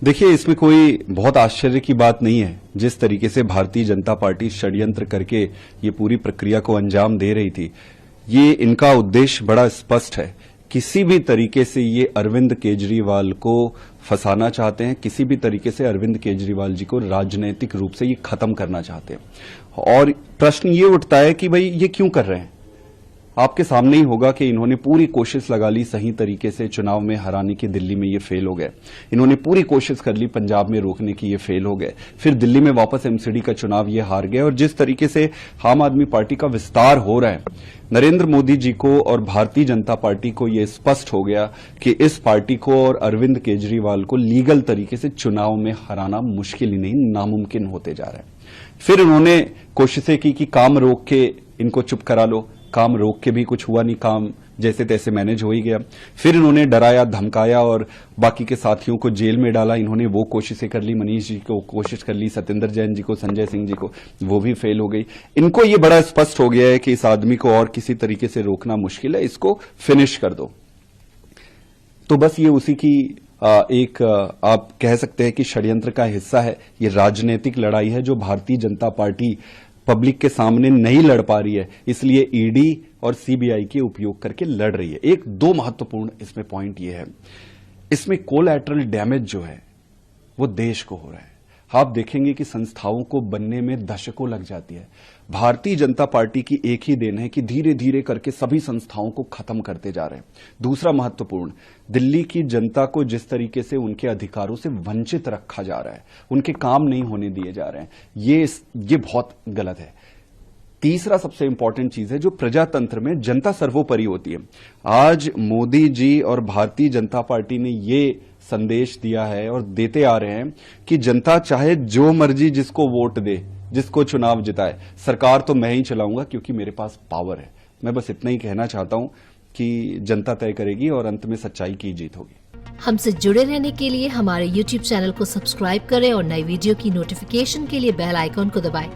देखिए, इसमें कोई बहुत आश्चर्य की बात नहीं है। जिस तरीके से भारतीय जनता पार्टी षड्यंत्र करके ये पूरी प्रक्रिया को अंजाम दे रही थी, ये इनका उद्देश्य बड़ा स्पष्ट है। किसी भी तरीके से ये अरविंद केजरीवाल को फंसाना चाहते हैं, किसी भी तरीके से अरविंद केजरीवाल जी को राजनीतिक रूप से ये खत्म करना चाहते हैं। और प्रश्न ये उठता है कि भाई ये क्यों कर रहे हैं। आपके सामने ही होगा कि इन्होंने पूरी कोशिश लगा ली सही तरीके से चुनाव में हराने की, दिल्ली में ये फेल हो गए। इन्होंने पूरी कोशिश कर ली पंजाब में रोकने की, ये फेल हो गए। फिर दिल्ली में वापस एमसीडी का चुनाव ये हार गए। और जिस तरीके से आम आदमी पार्टी का विस्तार हो रहा है, नरेंद्र मोदी जी को और भारतीय जनता पार्टी को यह स्पष्ट हो गया कि इस पार्टी को और अरविंद केजरीवाल को लीगल तरीके से चुनाव में हराना मुश्किल ही नहीं, नामुमकिन होते जा रहा है। फिर उन्होंने कोशिशें की कि काम रोक के इनको चुप करा लो। काम रोक के भी कुछ हुआ नहीं, काम जैसे तैसे मैनेज हो ही गया। फिर इन्होंने डराया, धमकाया और बाकी के साथियों को जेल में डाला। इन्होंने वो कोशिशें कर ली, मनीष जी को कोशिश कर ली, सत्येंद्र जैन जी को, संजय सिंह जी को, वो भी फेल हो गई। इनको ये बड़ा स्पष्ट हो गया है कि इस आदमी को और किसी तरीके से रोकना मुश्किल है, इसको फिनिश कर दो। तो बस ये उसी की एक आप कह सकते हैं कि षड्यंत्र का हिस्सा है। ये राजनीतिक लड़ाई है जो भारतीय जनता पार्टी पब्लिक के सामने नहीं लड़ पा रही है, इसलिए ईडी और सीबीआई के उपयोग करके लड़ रही है। एक दो महत्वपूर्ण इसमें पॉइंट ये है, इसमें कोलैटरल डैमेज जो है वो देश को हो रहा है। आप देखेंगे कि संस्थाओं को बनने में दशकों लग जाती है। भारतीय जनता पार्टी की एक ही देन है कि धीरे धीरे करके सभी संस्थाओं को खत्म करते जा रहे हैं। दूसरा महत्वपूर्ण, दिल्ली की जनता को जिस तरीके से उनके अधिकारों से वंचित रखा जा रहा है, उनके काम नहीं होने दिए जा रहे हैं, ये बहुत गलत है। तीसरा सबसे इंपॉर्टेंट चीज है जो प्रजातंत्र में जनता सर्वोपरि होती है। आज मोदी जी और भारतीय जनता पार्टी ने ये संदेश दिया है और देते आ रहे हैं कि जनता चाहे जो मर्जी जिसको वोट दे, जिसको चुनाव जिताए, सरकार तो मैं ही चलाऊंगा क्योंकि मेरे पास पावर है। मैं बस इतना ही कहना चाहता हूं कि जनता तय करेगी और अंत में सच्चाई की जीत होगी। हमसे जुड़े रहने के लिए हमारे YouTube चैनल को सब्सक्राइब करें और नई वीडियो की नोटिफिकेशन के लिए बेल आइकॉन को दबाएं।